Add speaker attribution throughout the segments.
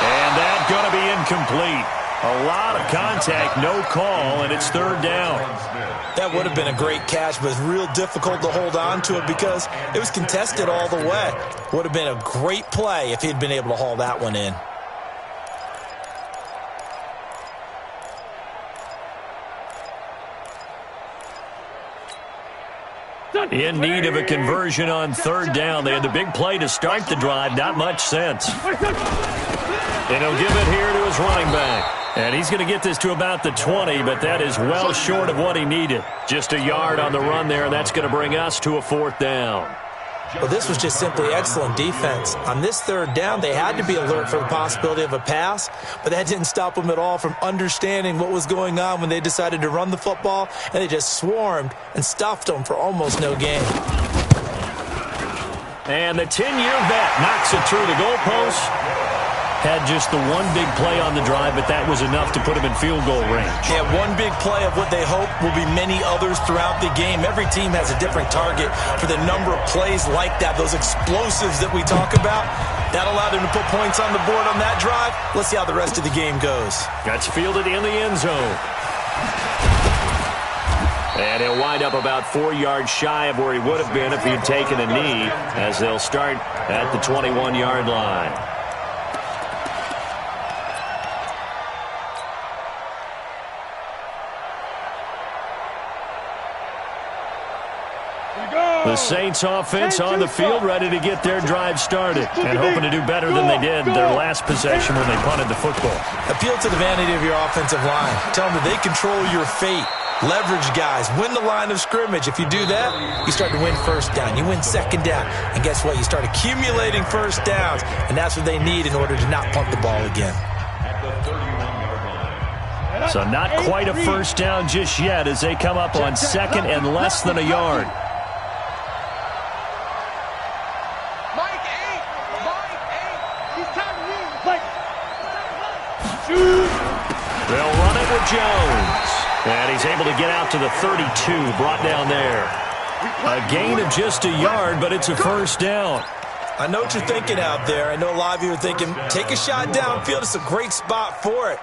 Speaker 1: And that's going to be incomplete. A lot of contact, no call, and it's third down.
Speaker 2: That would have been a great catch, but it's real difficult to hold on to it because it was contested all the way. Would have been a great play if he'd been able to haul that one in.
Speaker 1: In need of a conversion on third down. They had the big play to start the drive. Not much sense. And he'll give it here to his running back. And he's going to get this to about the 20, but that is well short of what he needed. Just a yard on the run there, and that's going to bring us to a fourth down.
Speaker 2: Well, this was just simply excellent defense. On this third down, they had to be alert for the possibility of a pass, but that didn't stop them at all from understanding what was going on when they decided to run the football, and they just swarmed and stuffed them for almost no gain.
Speaker 1: And the 10-year vet knocks it through the goalpost. Had just the one big play on the drive, but that was enough to put him in field goal range.
Speaker 2: Yeah, one big play of what they hope will be many others throughout the game. Every team has a different target for the number of plays like that, those explosives that we talk about. That allowed him to put points on the board on that drive. Let's see how the rest of the game goes.
Speaker 1: That's fielded in the end zone. And he'll wind up about 4 yards shy of where he would have been if he'd taken a knee, as they'll start at the 21-yard line. The Saints offense on the field, ready to get their drive started and hoping to do better than they did their last possession when they punted the football.
Speaker 2: Appeal to the vanity of your offensive line. Tell them that they control your fate. Leverage guys. Win the line of scrimmage. If you do that, you start to win first down. You win second down. And guess what? You start accumulating first downs. And that's what they need in order to not punt the ball again.
Speaker 1: So not quite a first down just yet as they come up on second and less than a yard. They'll run it with Jones. And he's able to get out to the 32, brought down there. A gain of just a yard, but it's a first down.
Speaker 2: I know what you're thinking out there. I know a lot of you are thinking, take a shot downfield. It's a great spot for it.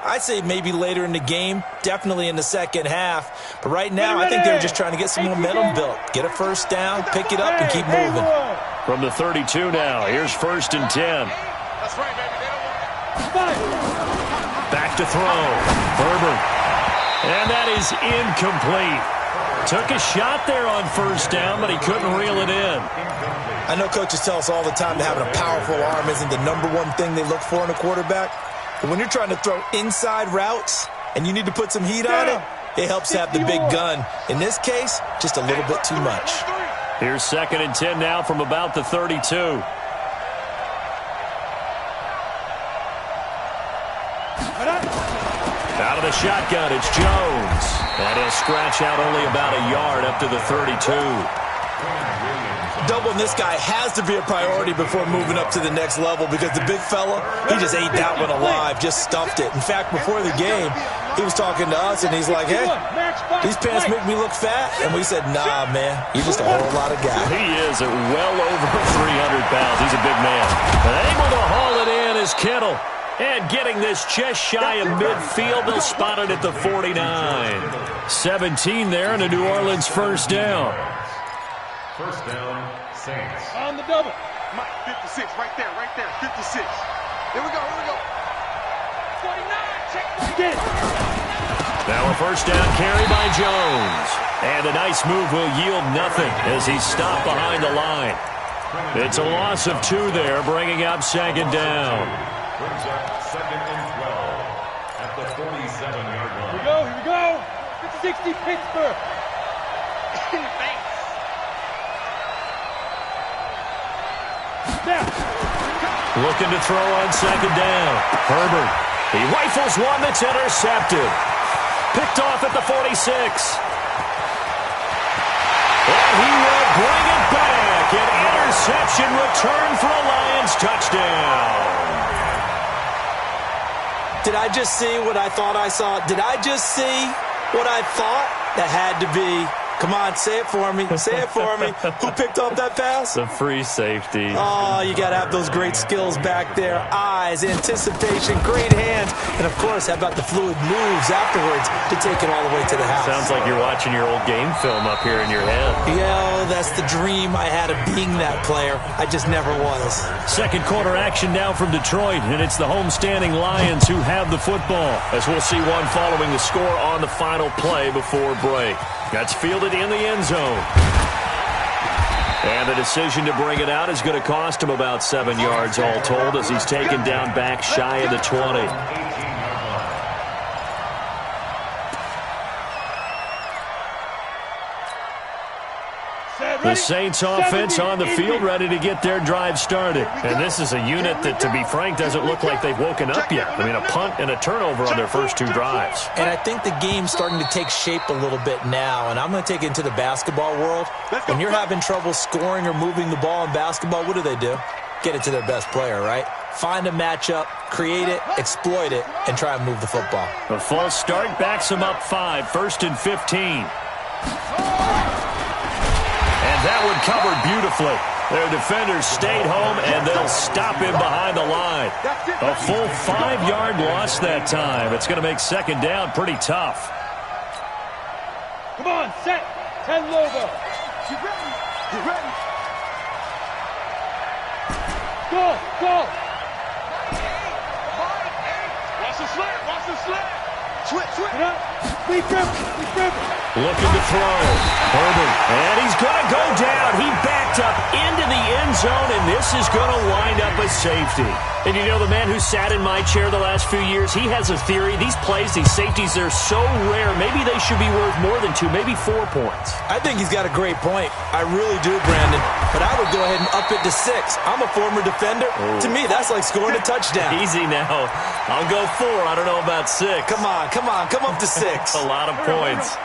Speaker 2: I'd say maybe later in the game, definitely in the second half. But right now, I think they're just trying to get some momentum built. Get a first down, pick it up, and keep moving.
Speaker 1: From the 32 now, here's 1st and 10.
Speaker 3: That's right, baby.
Speaker 1: Back to throw. Herbert. And that is incomplete. Took a shot there on first down, but he couldn't reel it in.
Speaker 2: I know coaches tell us all the time that having a powerful arm isn't the #1 thing they look for in a quarterback. But when you're trying to throw inside routes and you need to put some heat on it, it helps to have the big gun. In this case, just a little bit too much.
Speaker 1: Here's 2nd and 10 now from about the 32. Out of the shotgun, it's Jones. And he'll scratch out only about a yard up to the 32.
Speaker 2: Doubling this guy has to be a priority before moving up to the next level because the big fella, he just ate that one alive, just stuffed it. In fact, before the game, he was talking to us, and he's like, hey, these pants make me look fat. And we said, nah, man, you're just a whole lot of guy.
Speaker 1: He is at well over 300 pounds. He's a big man. And able to haul it in is Kittle. And getting this just shy of midfield, they'll spot it at the 49. 17 there, and a New Orleans first down.
Speaker 4: First down, Saints.
Speaker 3: On the double. 56, right there, 56. Here we go. 49, check again.
Speaker 1: Now a first down carry by Jones. And a nice move will yield nothing as he's stopped behind the line. It's a loss of 2 there, bringing up 2nd down.
Speaker 4: Brings up 2nd and 12 at the 47-yard line.
Speaker 3: Here we go. 60 Pittsburgh.
Speaker 1: Looking to throw on 2nd down. Herbert. He rifles one that's intercepted. Picked off at the 46. And he will bring it back. An interception return for a Lions touchdown.
Speaker 2: Did I just see what I thought I saw? Did I just see what I thought? That had to be Come on, say it for me. Say it for me. Who picked up that pass?
Speaker 1: The free safety.
Speaker 2: Oh, you got to have those great skills back there. Eyes, anticipation, great hands. And, of course, how about the fluid moves afterwards to take it all the way to the house?
Speaker 1: Sounds like you're watching your old game film up here in your head.
Speaker 2: Yeah, that's the dream I had of being that player. I just never was.
Speaker 1: Second quarter action now from Detroit, and it's the homestanding Lions who have the football, as we'll see one following the score on the final play before break. That's fielded in the end zone. And the decision to bring it out is going to cost him about 7 yards all told, as he's taken down back shy of the 20. The Saints offense on the field, ready to get their drive started. And this is a unit that, to be frank, doesn't look like they've woken up yet. I mean, a punt and a turnover on their first 2 drives.
Speaker 2: And I think the game's starting to take shape a little bit now. And I'm going to take it into the basketball world. When you're having trouble scoring or moving the ball in basketball, what do? Get it to their best player, right? Find a matchup, create it, exploit it, and try and move the football.
Speaker 1: A false start backs them up 5, 1st and 15. And that one covered beautifully. Their defenders stayed home, and they'll stop him behind the line. A full 5-yard loss that time. It's going to make second down pretty tough.
Speaker 3: Come on, set. 10 Lobo. You ready? You ready? Go, go. Watch the slant. Watch the slant. Switch. Leap river.
Speaker 1: Looking to throw. Herbert. And he's going to go down. He backed up into the end zone, and this is going to wind up a safety. And you know, the man who sat in my chair the last few years, he has a theory. These plays, these safeties, they're so rare. Maybe they should be worth more than 2, maybe 4 points.
Speaker 2: I think he's got a great point. I really do, Brandon. But I would go ahead and up it to 6. I'm a former defender. Oh. To me, that's like scoring a touchdown.
Speaker 1: Easy now. I'll go 4. I don't know about 6.
Speaker 2: Come on. Come up to 6.
Speaker 1: A lot of points.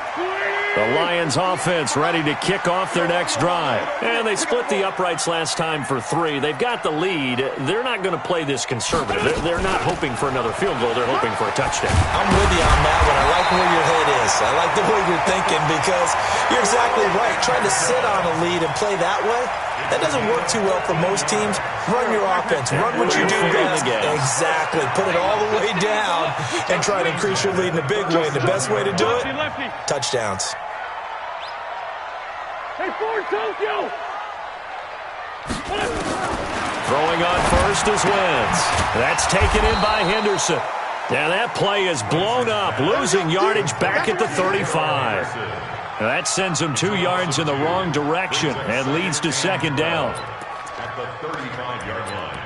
Speaker 1: The Lions offense ready to kick off their next drive. And they split the uprights last time for 3. They've got the lead. They're not going to play this conservative. They're not hoping for another field goal. They're hoping for a touchdown.
Speaker 2: I'm with you on that one. I like where your head is. I like the way you're thinking, because you're exactly right. Trying to sit on a lead and play that way, that doesn't work too well for most teams. Run your offense. Run what you do best. Exactly. Put it all the way down and try to increase your lead in a big way. And the best way to do it, touchdowns.
Speaker 3: Hey, Ford, Tokyo!
Speaker 1: Throwing on first is Wentz. That's taken in by Henderson. And that play is blown up, losing yardage back at the 35. That sends him 2 yards in the wrong direction and leads to second down.
Speaker 4: At the 35-yard line.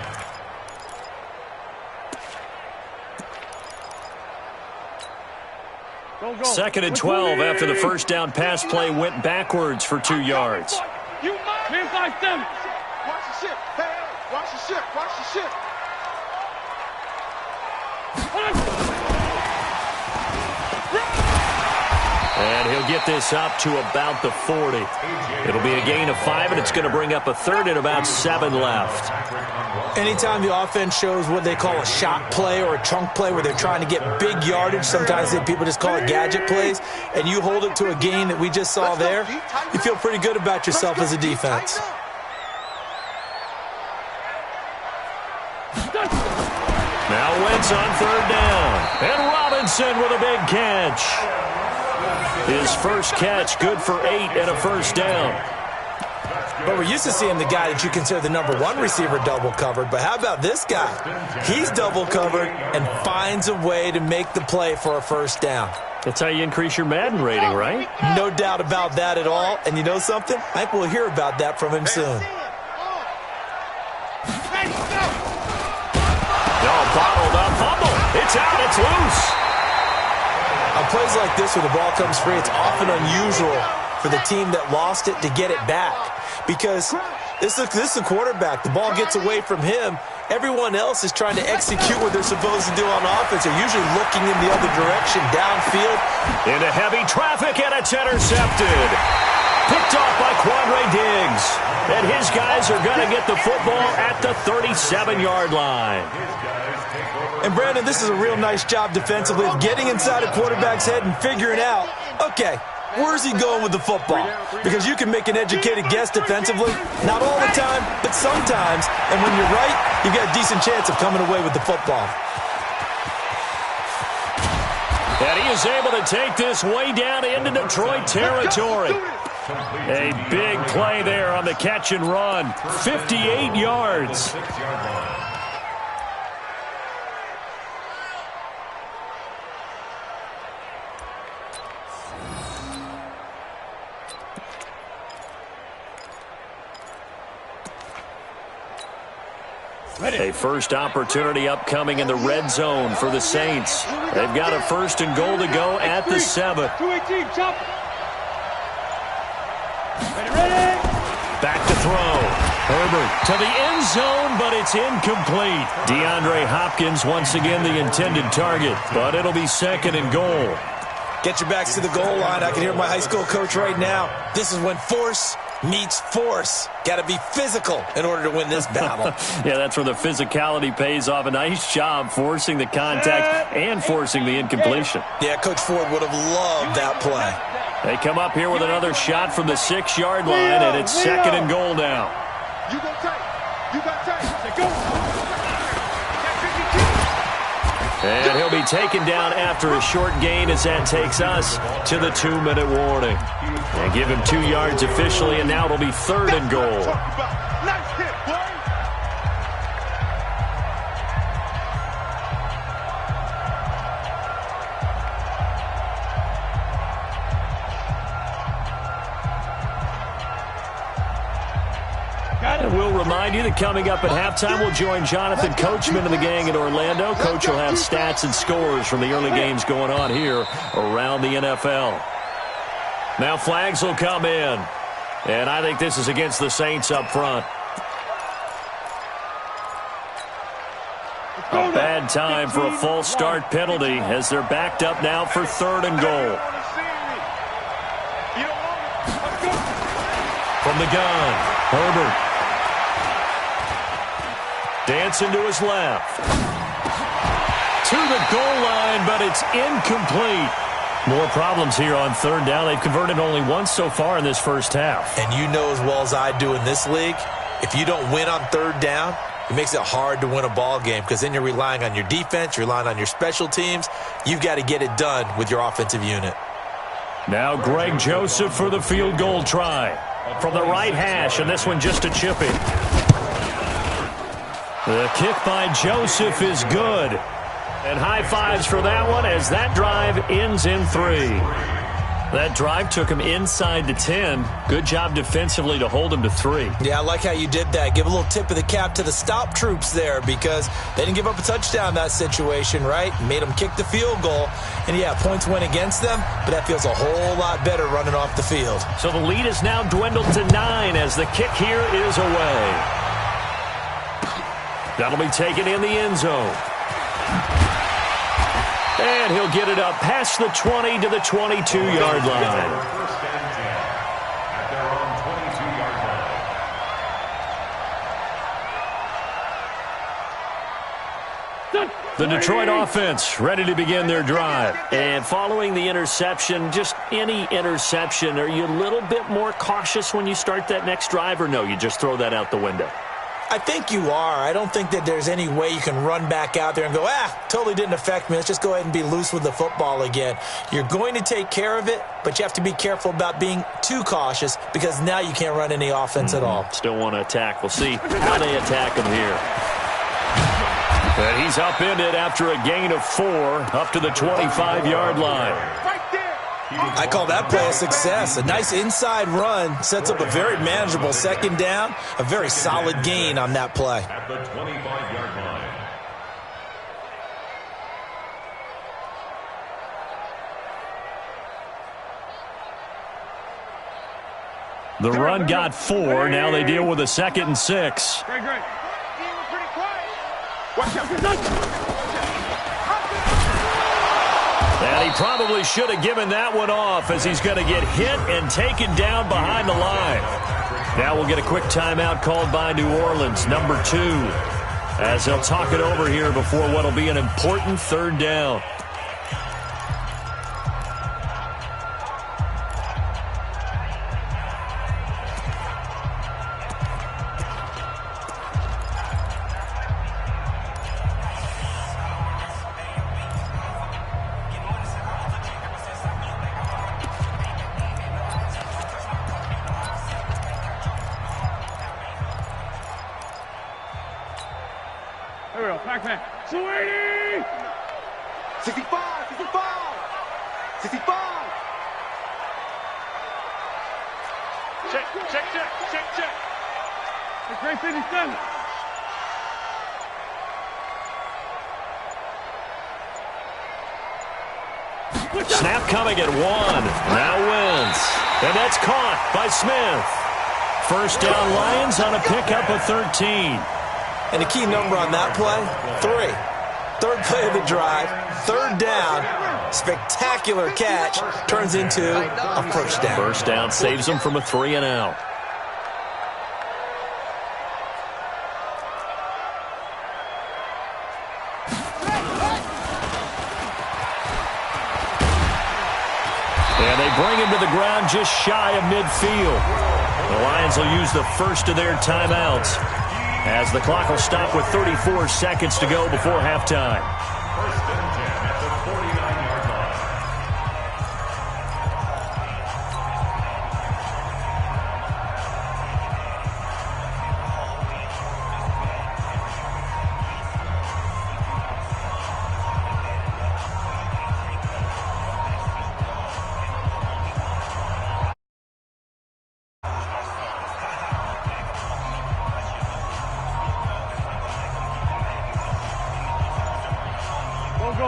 Speaker 1: Second and 12 after the first down pass play went backwards for 2 yards.
Speaker 3: You can't like them.
Speaker 5: Watch the ship. Hey, watch the ship. Watch the ship.
Speaker 1: And he'll get this up to about the 40. It'll be a gain of 5, and it's going to bring up a third and about 7 left.
Speaker 2: Anytime the offense shows what they call a shot play or a chunk play where they're trying to get big yardage, sometimes people just call it gadget plays, and you hold it to a gain that we just saw there, you feel pretty good about yourself as a defense.
Speaker 1: Now Wentz on third down. And Robinson with a big catch. His first catch, good for 8 and a first down.
Speaker 2: But we're used to seeing the guy that you consider the number 1 receiver double covered. But how about this guy? He's double covered and finds a way to make the play for a first down.
Speaker 1: That's how you increase your Madden rating, right?
Speaker 2: No doubt about that at all. And you know something? I think we'll hear about that from him soon.
Speaker 1: Bottled up fumble. It's out. It's loose.
Speaker 2: On plays like this where the ball comes free, it's often unusual for the team that lost it to get it back, because this is the quarterback. The ball gets away from him. Everyone else is trying to execute what they're supposed to do on offense. They're usually looking in the other direction, downfield.
Speaker 1: Into heavy traffic, and it's intercepted. Picked off by Quandre Diggs. And his guys are going to get the football at the 37-yard line.
Speaker 2: And, Brandon, this is a real nice job defensively of getting inside a quarterback's head and figuring out, okay, Where's he going with the football? Because you can make an educated guess defensively. Not all the time, but sometimes. And when you're right, you've got a decent chance of coming away with the football.
Speaker 1: And he is able to take this way down into Detroit territory. A big play there on the catch and run. 58 yards. A first opportunity upcoming in the red zone for the Saints. They've got a 1st and goal to go at the 7. Back to throw. Herbert to the end zone, but it's incomplete. DeAndre Hopkins once again the intended target, but it'll be 2nd and goal.
Speaker 2: Get your backs to the goal line. I can hear my high school coach right now. This is when force meets force. Got to be physical in order to win this battle.
Speaker 1: Yeah, that's where the physicality pays off. A nice job forcing the contact and forcing the incompletion.
Speaker 2: Yeah, Coach Ford would have loved that play.
Speaker 1: They come up here with another shot from the 6-yard line, and it's 2nd and goal now.
Speaker 5: You got time. You got time. Go.
Speaker 1: And he'll be taken down after a short gain as that takes us to the 2-minute warning. And give him 2 yards officially, and now it'll be 3rd and goal.
Speaker 5: Nice hit, boy.
Speaker 1: And we'll remind you that coming up at halftime, we'll join Jonathan Coachman and the gang in Orlando. Coach will have stats and scores from the early games going on here around the NFL. Now flags will come in. And I think this is against the Saints up front. A bad time for a false start penalty as they're backed up now for 3rd and goal. From the gun, Herbert. Dancing to his left. To the goal line, but it's incomplete. More problems here on 3rd down. They've converted only once so far in this first half.
Speaker 2: And you know as well as I do in this league, if you don't win on 3rd down, it makes it hard to win a ball game because then you're relying on your defense, you're relying on your special teams. You've got to get it done with your offensive unit.
Speaker 1: Now Greg Joseph for the field goal try. From the right hash, and this one just a chippy. The kick by Joseph is good. And high fives for that one as that drive ends in 3. That drive took him inside the 10. Good job defensively to hold him to 3.
Speaker 2: Yeah, I like how you did that. Give a little tip of the cap to the stop troops there because they didn't give up a touchdown in that situation, right? Made them kick the field goal. And, yeah, points went against them, but that feels a whole lot better running off the field.
Speaker 1: So the lead is now dwindled to 9 as the kick here is away. That'll be taken in the end zone. And he'll get it up past the 20 to the 22-yard line. The Detroit offense ready to begin their drive. And following the interception, just any interception, are you a little bit more cautious when you start that next drive, or no, you just throw that out the window?
Speaker 2: I think you are. I don't think that there's any way you can run back out there and go, totally didn't affect me. Let's just go ahead and be loose with the football again. You're going to take care of it, but you have to be careful about being too cautious because now you can't run any offense at all.
Speaker 1: Still want to attack. We'll see how they attack him here. And he's upended after a gain of 4 up to the 25-yard line.
Speaker 2: I call that play a success. A nice inside run sets up a very manageable 2nd down. A very solid gain on that play.
Speaker 4: At the 25-yard line.
Speaker 1: The run got 4. Now they deal with a 2nd and 6.
Speaker 5: Great. Pretty quiet. Watch out.
Speaker 1: And he probably should have given that one off as he's going to get hit and taken down behind the line. Now we'll get a quick timeout called by New Orleans, number 2, as they'll talk it over here before what will be an important 3rd down.
Speaker 3: backpack. Sweetie!
Speaker 5: 65, 65, 65.
Speaker 3: Check. It's great 57.
Speaker 1: Snap coming at 1. Now wins. And that's caught by Smith. First down Lions on a pickup of 13.
Speaker 2: And the key number on that play, 3. Third play of the drive, third down, spectacular catch, turns into a first down.
Speaker 1: First down saves them from a 3-and-out. And they bring him to the ground just shy of midfield. The Lions will use the first of their timeouts, as the clock will stop with 34 seconds to go before halftime.
Speaker 4: First and 10 at the 49-yard line.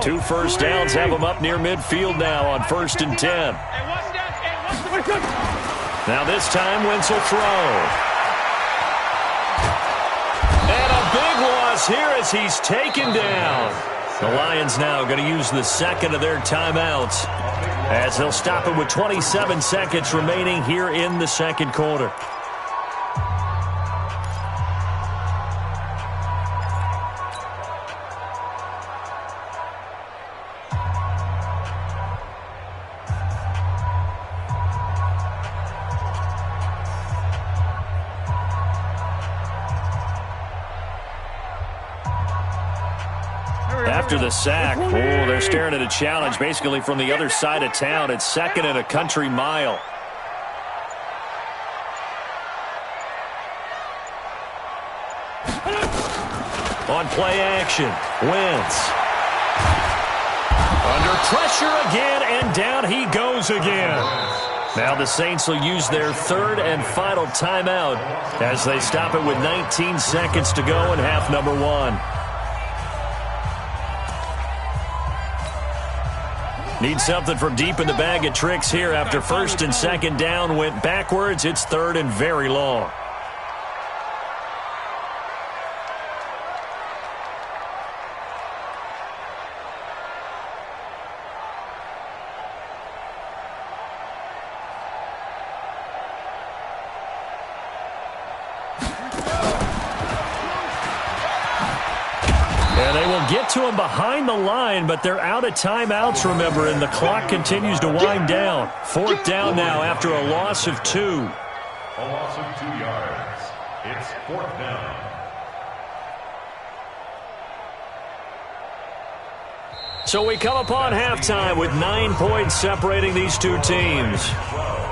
Speaker 1: Two first downs have them up near midfield now on 1st and 10. Now this time Wentz will throw. And a big loss here as he's taken down. The Lions now going to use the second of their timeouts, as they'll stop it with 27 seconds remaining here in the second quarter. After the sack, they're staring at a challenge basically from the other side of town. It's 2nd and a country mile. On play action, Wentz. Under pressure again, and down he goes again. Now the Saints will use their third and final timeout as they stop it with 19 seconds to go in half number 1. Need something from deep in the bag of tricks here after 1st and 2nd down went backwards. It's 3rd and very long. And they will get to him behind the line, but they're out of timeouts, remember, and the clock continues to wind down. 4th down now after a loss of 2.
Speaker 4: A loss of 2 yards. It's 4th down.
Speaker 1: So we come upon halftime with 9 points separating these two teams,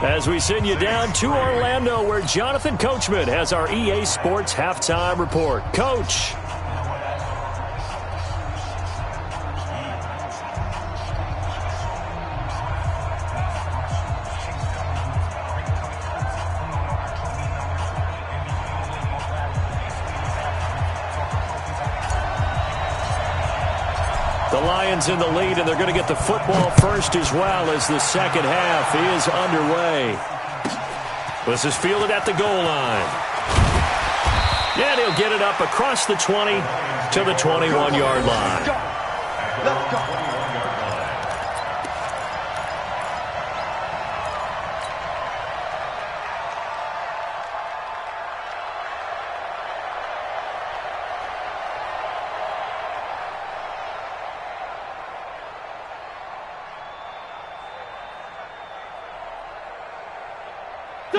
Speaker 1: as we send you down to Orlando, where Jonathan Coachman has our EA Sports halftime report. Coach. The Lions in the lead, and they're going to get the football first as well as the second half is underway. This is fielded at the goal line. And he'll get it up across the 20 to the 21-yard line.
Speaker 5: Let's go.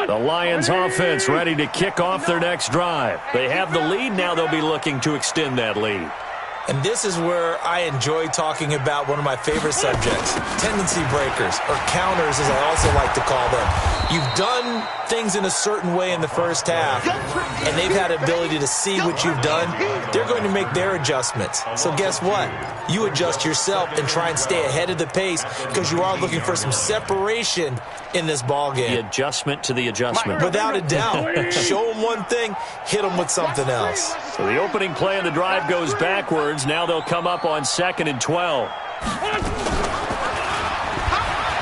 Speaker 1: The Lions offense ready to kick off their next drive. They have the lead. Now they'll be looking to extend that lead.
Speaker 2: And this is where I enjoy talking about one of my favorite subjects, tendency breakers, or counters as I also like to call them. You've done things in a certain way in the first half, and they've had ability to see what you've done. They're going to make their adjustments. So guess what? You adjust yourself and try and stay ahead of the pace because you are looking for some separation in this ball game.
Speaker 1: The adjustment to the adjustment.
Speaker 2: Without a doubt. Show them one thing, hit them with something else.
Speaker 1: So the opening play of the drive goes backwards. Now they'll come up on 2nd and 12.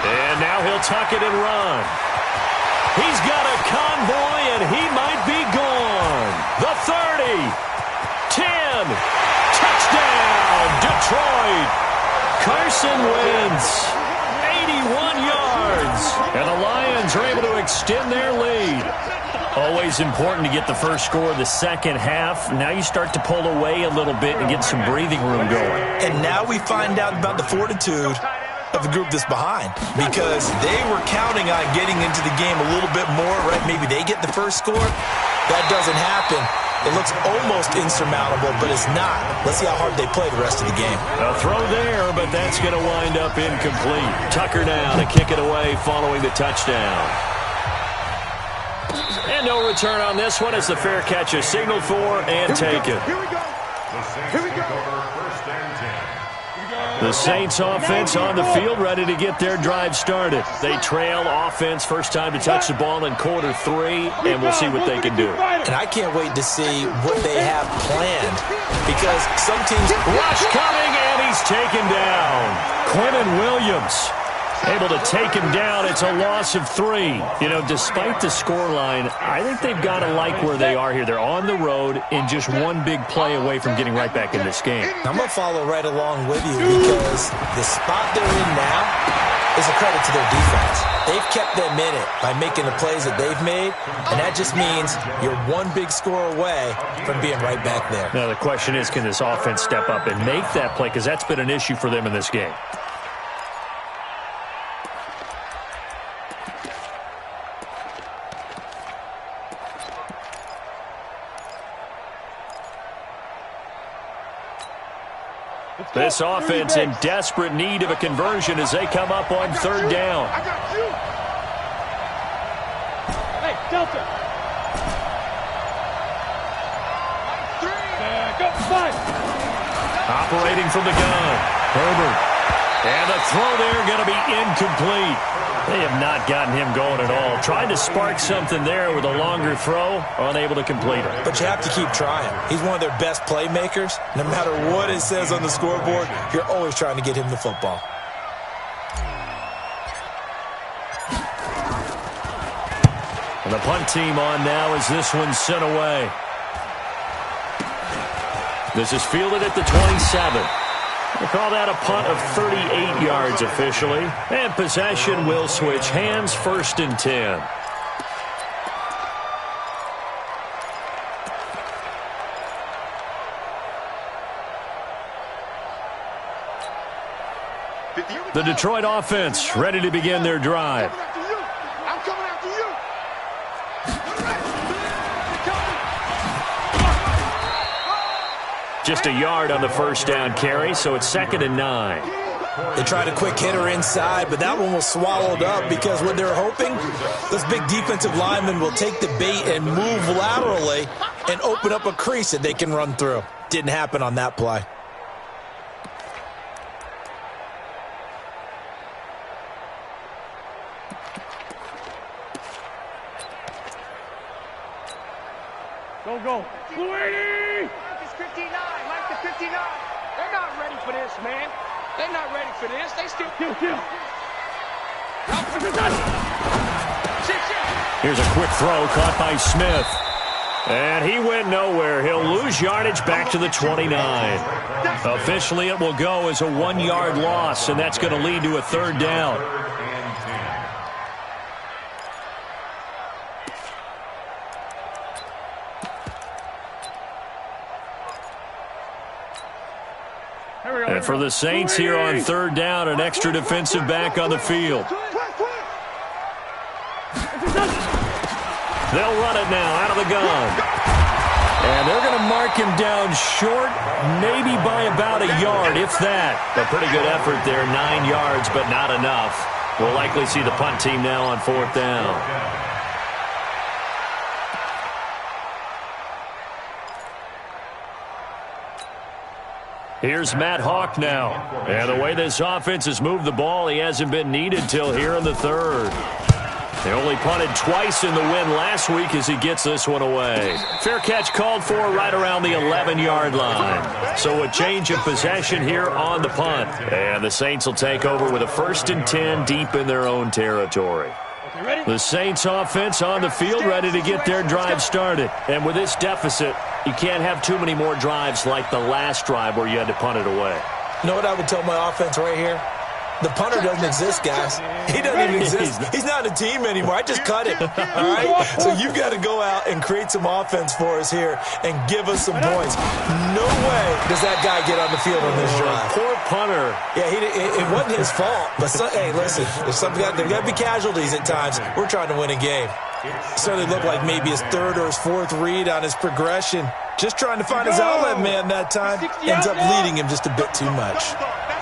Speaker 1: And now he'll tuck it and run. He's got a convoy, and he might be gone. The 30, 10, touchdown, Detroit. Carson Wentz, 81 yards. And the Lions are able to extend their lead. Always important to get the first score of the second half. Now you start to pull away a little bit and get some breathing room going.
Speaker 2: And now we find out about the fortitude of the group that's behind, because they were counting on getting into the game a little bit more, right? Maybe they get the first score. That doesn't happen. It looks almost insurmountable, but it's not. Let's see how hard they play the rest of the game.
Speaker 1: A throw there, but that's going to wind up incomplete. Tucker now to kick it away following the touchdown. And no return on this one as the fair catch is signaled for and taken.
Speaker 5: Here we go. Here we go.
Speaker 1: The Saints offense on the field, ready to get their drive started. They trail offense, first time to touch the ball in quarter 3, and we'll see what they can do.
Speaker 2: And I can't wait to see what they have planned, because some teams...
Speaker 1: Rush coming, and he's taken down. Quinnen Williams able to take him down. It's a loss of 3. You know, despite the scoreline, I think they've got to like where they are here. They're on the road and just one big play away from getting right back in this game.
Speaker 2: I'm going to follow right along with you, because the spot they're in now is a credit to their defense. They've kept them in it by making the plays that they've made, and that just means you're one big score away from being right back there.
Speaker 1: Now, the question is, can this offense step up and make that play? Because that's been an issue for them in this game. This offense in desperate need of a conversion as they come up on 3rd down.
Speaker 5: I got you. Hey, Delta. 3. Go 5.
Speaker 1: Operating from the gun. Herbert. And the throw there going to be incomplete. They have not gotten him going at all. Trying to spark something there with a longer throw, unable to complete it.
Speaker 2: But you have to keep trying. He's one of their best playmakers. No matter what it says on the scoreboard, you're always trying to get him the football.
Speaker 1: And the punt team on now as this one's sent away. This is fielded at the 27. We'll call that a punt of 38 yards officially. And possession will switch hands, 1st and 10. The Detroit offense ready to begin their drive.
Speaker 5: I'm coming after you.
Speaker 1: Just a yard on the first down carry, so it's 2nd and 9.
Speaker 2: They tried a quick hitter inside, but that one was swallowed up because what they're hoping, those big defensive linemen will take the bait and move laterally and open up a crease that they can run through. Didn't happen on that play.
Speaker 5: Go. 280. It's 59. Mike the 59. They're not ready for this, man. They're not ready for this. They still kill.
Speaker 1: Here's a quick throw caught by Smith. And he went nowhere. He'll lose yardage back to the 29. Officially, it will go as a 1-yard loss, and that's going to lead to a 3rd down. And for the Saints here on 3rd down, an extra defensive back on the field. They'll run it now out of the gun. And they're going to mark him down short, maybe by about a yard, if that. A pretty good effort there, 9 yards, but not enough. We'll likely see the punt team now on 4th down. Here's Matt Hawk now. And the way this offense has moved the ball, he hasn't been needed till here in the 3rd. They only punted twice in the win last week as he gets this one away. Fair catch called for right around the 11-yard line. So a change of possession here on the punt. And the Saints will take over with a 1st and 10 deep in their own territory. The Saints offense on the field ready to get their drive started. And with this deficit, you can't have too many more drives like the last drive where you had to punt it away.
Speaker 2: You know what I would tell my offense right here? The punter doesn't exist, guys. He doesn't even exist. He's not a team anymore. I just cut it, all right? So you've got to go out and create some offense for us here and give us some points. No way does that guy get on the field on this drive.
Speaker 1: Poor punter.
Speaker 2: Yeah, it wasn't his fault. But, hey, listen, there's got to be casualties at times. We're trying to win a game. It certainly looked like maybe his 3rd or his 4th read on his progression. Just trying to find his outlet man that time. Ends up leading him just a bit too much.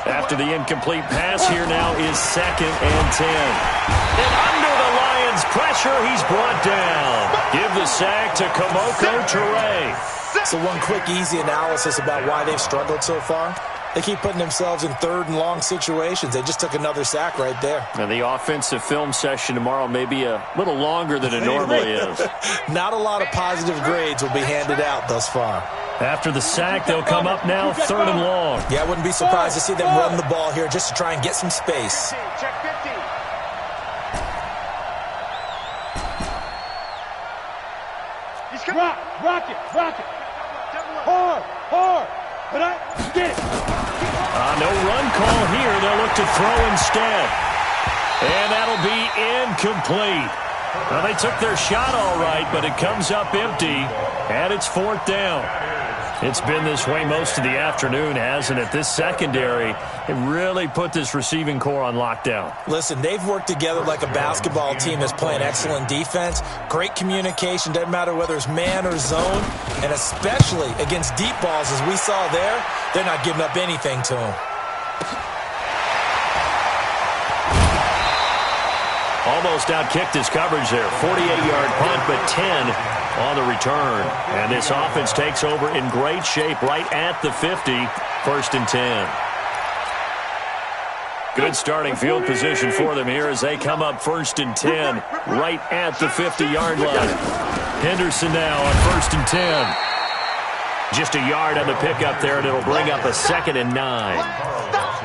Speaker 1: After the incomplete pass, here now is 2nd and 10. And under the Lions' pressure, he's brought down. Give the sack to Kamoko Toure.
Speaker 2: So one quick, easy analysis about why they've struggled so far. They keep putting themselves in 3rd and long situations. They just took another sack right there.
Speaker 1: And the offensive film session tomorrow may be a little longer than it normally is.
Speaker 2: Not a lot of positive grades will be handed out thus far.
Speaker 1: After the sack, they'll come up now 3rd and long.
Speaker 2: Yeah, I wouldn't be surprised to see them run the ball here just to try and get some space.
Speaker 5: Check 50. He's coming.
Speaker 3: Rock it. Hard. But get it.
Speaker 1: No run call here. They'll look to throw instead. And that'll be incomplete. Well, they took their shot all right, but it comes up empty, and it's 4th down. It's been this way most of the afternoon, hasn't it? This secondary, it really put this receiving core on lockdown.
Speaker 2: Listen, they've worked together like a basketball team that's playing excellent defense. Great communication, doesn't matter whether it's man or zone. And especially against deep balls, as we saw there, they're not giving up anything to them.
Speaker 1: Almost outkicked his coverage there. 48-yard punt, but 10 on the return. And this offense takes over in great shape right at the 50. 1st and 10. Good starting field position for them here as they come up 1st and 10 right at the 50-yard line. Henderson now on 1st and 10. Just a yard on the pickup there, and it'll bring up a 2nd and 9.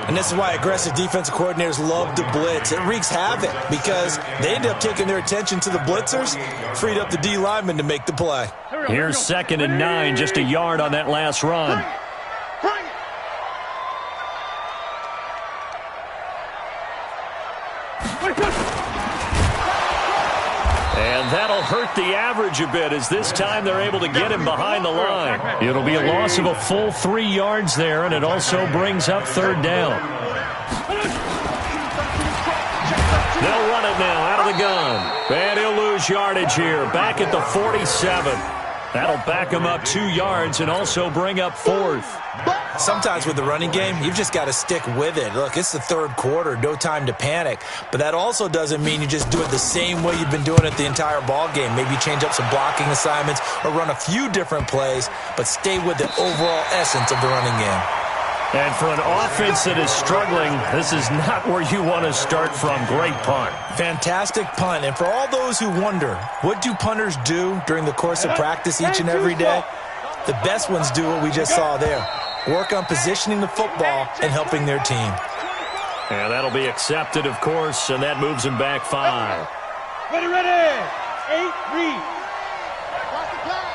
Speaker 2: And this is why aggressive defensive coordinators love to blitz. It wreaks havoc because they end up taking their attention to the blitzers, freed up the D lineman to make the play.
Speaker 1: Here's 2nd and 9, just a yard on that last run. And that'll hurt the average a bit as this time they're able to get him behind the line. It'll be a loss of a full 3 yards there, and it also brings up 3rd down. They'll run it now out of the gun. And he'll lose yardage here, back at the 47. That'll back him up 2 yards and also bring up 4th.
Speaker 2: Sometimes with the running game, you've just got to stick with it. Look, it's the 3rd quarter, no time to panic. But that also doesn't mean you just do it the same way you've been doing it the entire ball game. Maybe change up some blocking assignments or run a few different plays, but stay with the overall essence of the running game.
Speaker 1: And for an offense that is struggling, this is not where you want to start from. Great punt.
Speaker 2: Fantastic punt. And for all those who wonder, what do punters do during the course of practice each and every day? The best ones do what we just saw there. Work on positioning the football and helping their team.
Speaker 1: And that'll be accepted, of course, and that moves him back 5.
Speaker 3: Ready. 8, read.
Speaker 5: Watch the pass.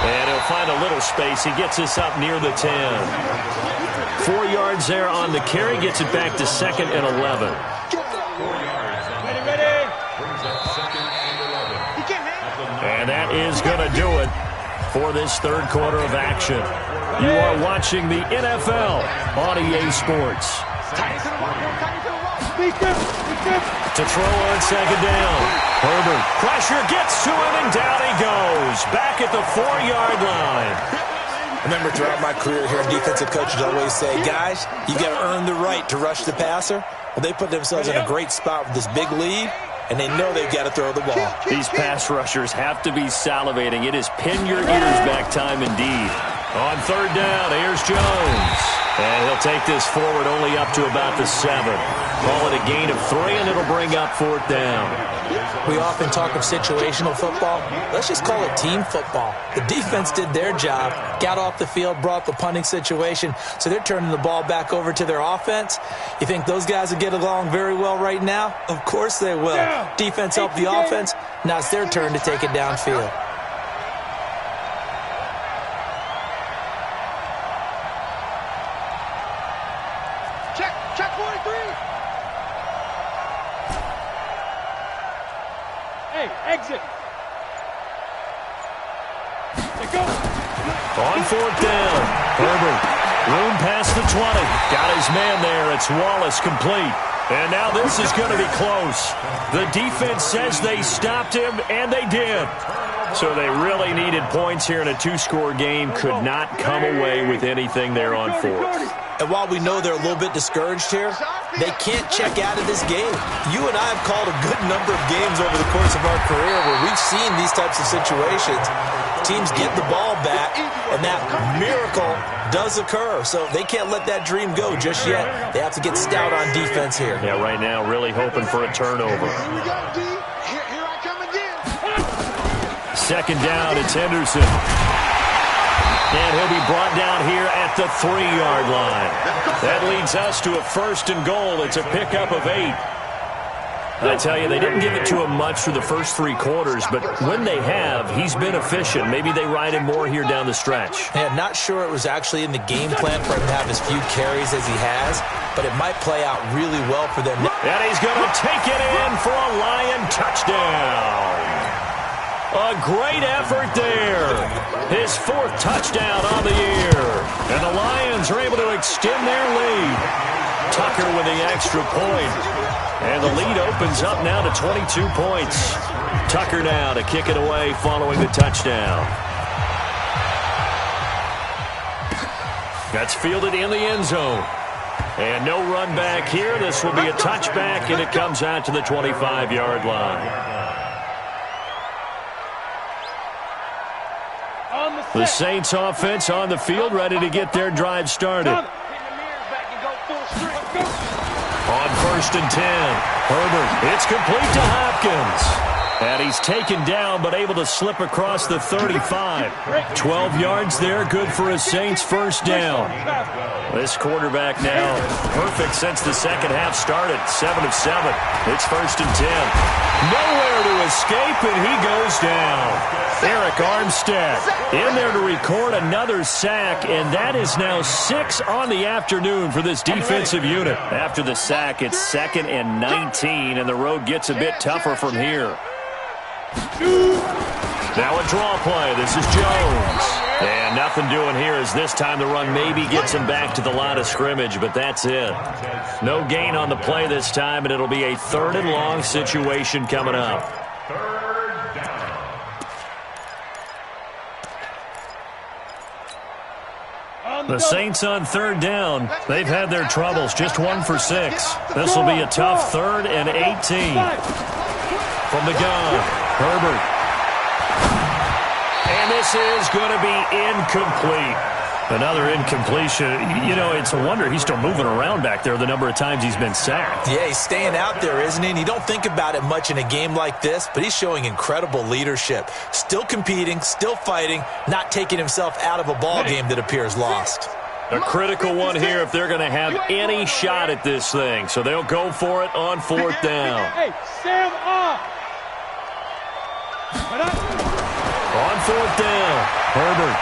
Speaker 1: And he'll find a little space. He gets this up near the 10. 4 yards there on the carry. Gets it back to 2nd and 11.
Speaker 3: Ready.
Speaker 1: And that is going to do it for this 3rd quarter of action. You are watching the NFL on EA Sports. To throw on 2nd down. Herbert, pressure gets to him, and down he goes. Back at the 4-yard line.
Speaker 2: Remember, throughout my career here, defensive coaches always say, guys, you got to earn the right to rush the passer. Well, they put themselves in a great spot with this big lead, and they know they've got to throw the ball.
Speaker 1: These pass rushers have to be salivating. It is pin your ears back time indeed. On third down, here's Jones. And he'll take this forward only up to about the 7. Call it a gain of 3, and it'll bring up fourth down.
Speaker 2: We often talk of situational football. Let's just call it team football. The defense did their job, got off the field, brought the punting situation, so they're turning the ball back over to their offense. You think those guys will get along very well right now? Of course they will. Defense helped the offense. Now it's their turn to take it downfield.
Speaker 5: Check 43. Hey, exit. They go.
Speaker 1: On fourth down, Herbert, room past the 20. Got his man there. It's Wallace complete. And now this is going to be close. The defense says they stopped him, and they did. So they really needed points here in a 2-score game. Could not come away with anything there on fourth.
Speaker 2: And while we know they're a little bit discouraged here, they can't check out of this game. You and I have called a good number of games over the course of our career where we've seen these types of situations. Teams get the ball back, and that miracle does occur. So they can't let that dream go just yet. They have to get stout on defense here.
Speaker 1: Yeah, right now really hoping for a turnover.
Speaker 5: Here we go, D. Here I come again.
Speaker 1: Second down, it's Henderson. And he'll be brought down here at the 3-yard line. That leads us to a first and goal. It's a pickup of 8. I tell you, they didn't give it to him much for the first 3 quarters, but when they have, he's been efficient. Maybe they ride him more here down the stretch.
Speaker 2: Yeah, not sure it was actually in the game plan for him to have as few carries as he has, but it might play out really well for them.
Speaker 1: And he's going to take it in for a Lion touchdown. A great effort there. His 4th touchdown on the year. And the Lions are able to extend their lead. Tucker with the extra point. And the lead opens up now to 22 points. Tucker now to kick it away following the touchdown. That's fielded in the end zone. And no run back here. This will be a touchback, and it comes out to the 25-yard line. The Saints offense on the field, ready to get their drive started. On first and 10, Herbert, it's complete to Hopkins. And he's taken down, but able to slip across the 35. 12 yards there, good for a Saints first down. This quarterback now perfect since the second half started. 7 of 7. It's first and 10. Nowhere to escape, and he goes down. Eric Armstead in there to record another sack, and that is now 6 on the afternoon for this defensive unit. After the sack, it's 2nd and 19, and the road gets a bit tougher from here. Now a draw play. This is Jones. And nothing doing here as this time the run maybe gets him back to the line of scrimmage, but that's it. No gain on the play this time, and it'll be a 3rd and long situation coming up. The Saints on 3rd down. They've had their troubles. Just 1 for 6. This will be a tough 3rd and 18. From the gun, Herbert. And this is going to be incomplete. Another incompletion. You know, it's a wonder he's still moving around back there the number of times he's been sacked.
Speaker 2: Yeah, he's staying out there, isn't he? And you don't think about it much in a game like this, but he's showing incredible leadership. Still competing, still fighting, not taking himself out of a ball game that appears lost.
Speaker 1: A critical one here if they're going to have any shot at this thing. So they'll go for it on 4th down.
Speaker 5: Hey, Sam off.
Speaker 1: On 4th down, Herbert.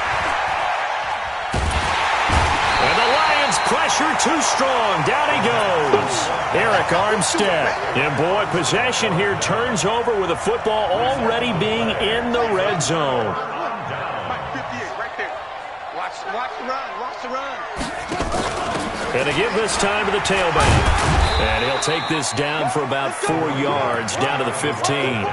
Speaker 1: And the Lions pressure too strong. Down he goes. Eric Armstead. And boy, possession here turns over with the football already being in the red zone.
Speaker 5: Right there. Watch the run. Watch the run.
Speaker 1: And they give this time to the tailback. And he'll take this down for about 4 yards, down to the 15.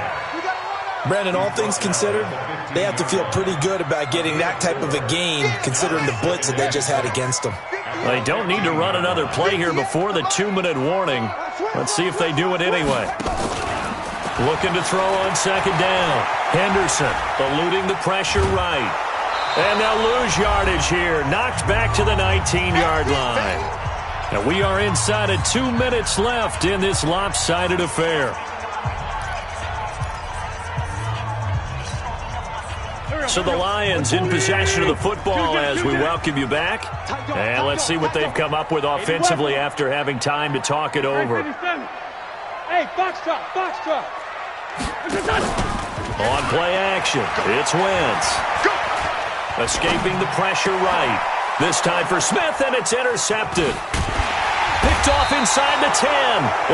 Speaker 2: Brandon, all things considered, they have to feel pretty good about getting that type of a gain considering the blitz that they just had against them.
Speaker 1: They don't need to run another play here before the 2-minute warning. Let's see if they do it anyway. Looking to throw on second down. Henderson eluding the pressure right. And they'll lose yardage here. Knocked back to the 19-yard line. And we are inside of 2 minutes left in this lopsided affair. So the Lions in possession of the football as we welcome you back. And let's see what they've come up with offensively after having time to talk it over.
Speaker 5: Hey, box drop.
Speaker 1: On play action, it's Wentz. Escaping the pressure right. This time for Smith, and it's intercepted. Picked off inside the 10,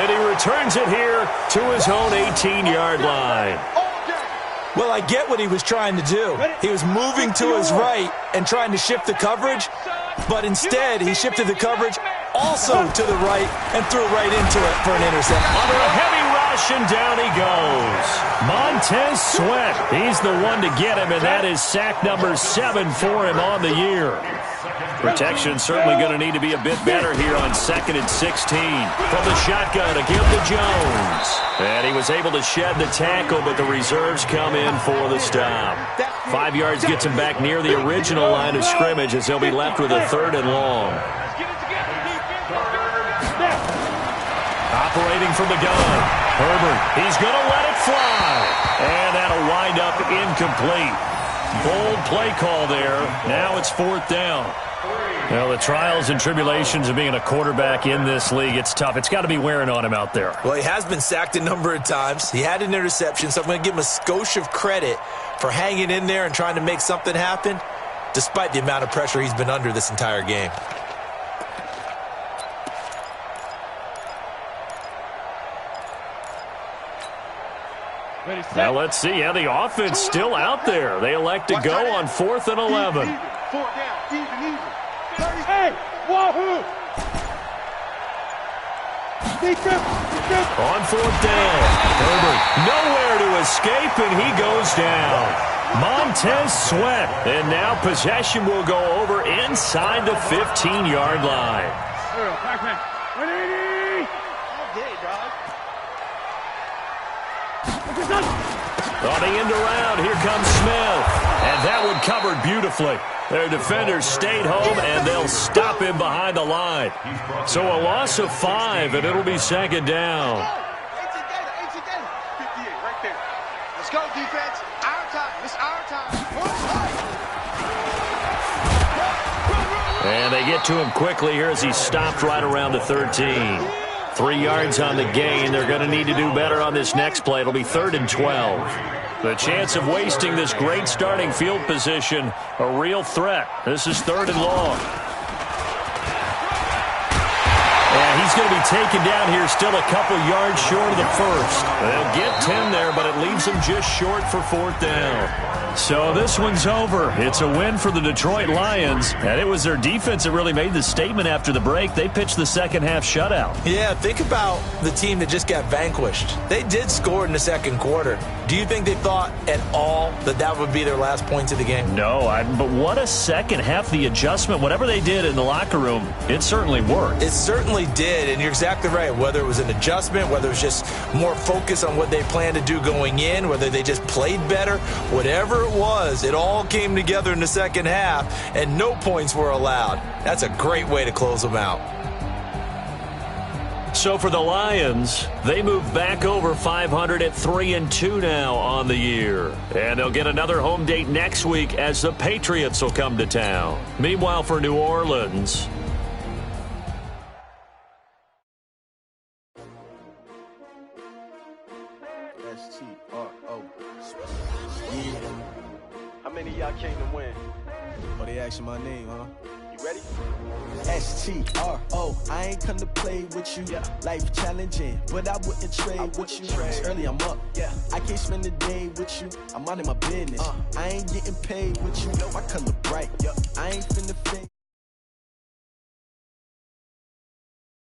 Speaker 1: and he returns it here to his own 18-yard line.
Speaker 2: Well, I get what he was trying to do. He was moving to his right and trying to shift the coverage, but instead he shifted the coverage also to the right and threw right into it for an interception.
Speaker 1: Under a heavy rush, and down he goes. Montez Sweat, he's the one to get him, and that is sack number 7 for him on the year. Protection certainly going to need to be a bit better here on 2nd and 16. From the shotgun to give to Jones. And he was able to shed the tackle, but the reserves come in for the stop. 5 yards gets him back near the original line of scrimmage as he'll be left with a 3rd and long. Operating from the gun. Herbert, he's going to let it fly. And that'll wind up incomplete. Bold play call there. Now it's 4th down. Well, the trials and tribulations of being a quarterback in this league, it's tough. It's got to be wearing on him out there.
Speaker 2: Well, he has been sacked a number of times. He had an interception, so I'm going to give him a skosh of credit for hanging in there and trying to make something happen, despite the amount of pressure he's been under this entire game.
Speaker 1: Now let's see how the offense still out there. They elect to go on 4th and 11.
Speaker 5: 4 down, even. Hey, wahoo!
Speaker 1: On 4th down, Herbert nowhere to escape, and he goes down. Montez Sweat, and now possession will go over inside the 15-yard line. On the end around, here comes Smith. And that one covered beautifully. Their defenders stayed home, and they'll stop him behind the line. So a loss of 5, and it'll be 2nd down.
Speaker 5: 58 right there. Let's go, defense. Our time. It's our time.
Speaker 1: And they get to him quickly here as he stopped right around the 13. 3 yards on the gain. They're going to need to do better on this next play. It'll be 3rd and 12. The chance of wasting this great starting field position, a real threat. This is 3rd and long. And he's going to be taken down here still a couple yards short of the first. They'll get 10 there, but it leaves them just short for 4th down. So this one's over. It's a win for the Detroit Lions, and it was their defense that really made the statement after the break. They pitched the second half shutout.
Speaker 2: Yeah, think about the team that just got vanquished. They did score in the second quarter. Do you think they thought at all that that would be their last points of the game?
Speaker 1: No, but what a second half. The adjustment, whatever they did in the locker room, it certainly worked.
Speaker 2: It certainly did, and you're exactly right. Whether it was an adjustment, whether it was just more focus on what they planned to do going in, whether they just played better, whatever it was, it all came together in the second half, and no points were allowed. That's a great way to close them out.
Speaker 1: So for the Lions, they move back over 500 at 3-2 now on the year. And they'll get another home date next week as the Patriots will come to town. Meanwhile, for New Orleans,
Speaker 6: S-T-R-O. Yeah. How many of y'all came to win? Oh, they asking my name, huh? You ready? S-T-R-O. I ain't come to play with you. Yeah. Life challenging, but I wouldn't trade with you. It's early, I'm up. Yeah. I can't spend the day with you. I'm minding my business. I ain't getting paid with you. I color bright. I ain't finna fake.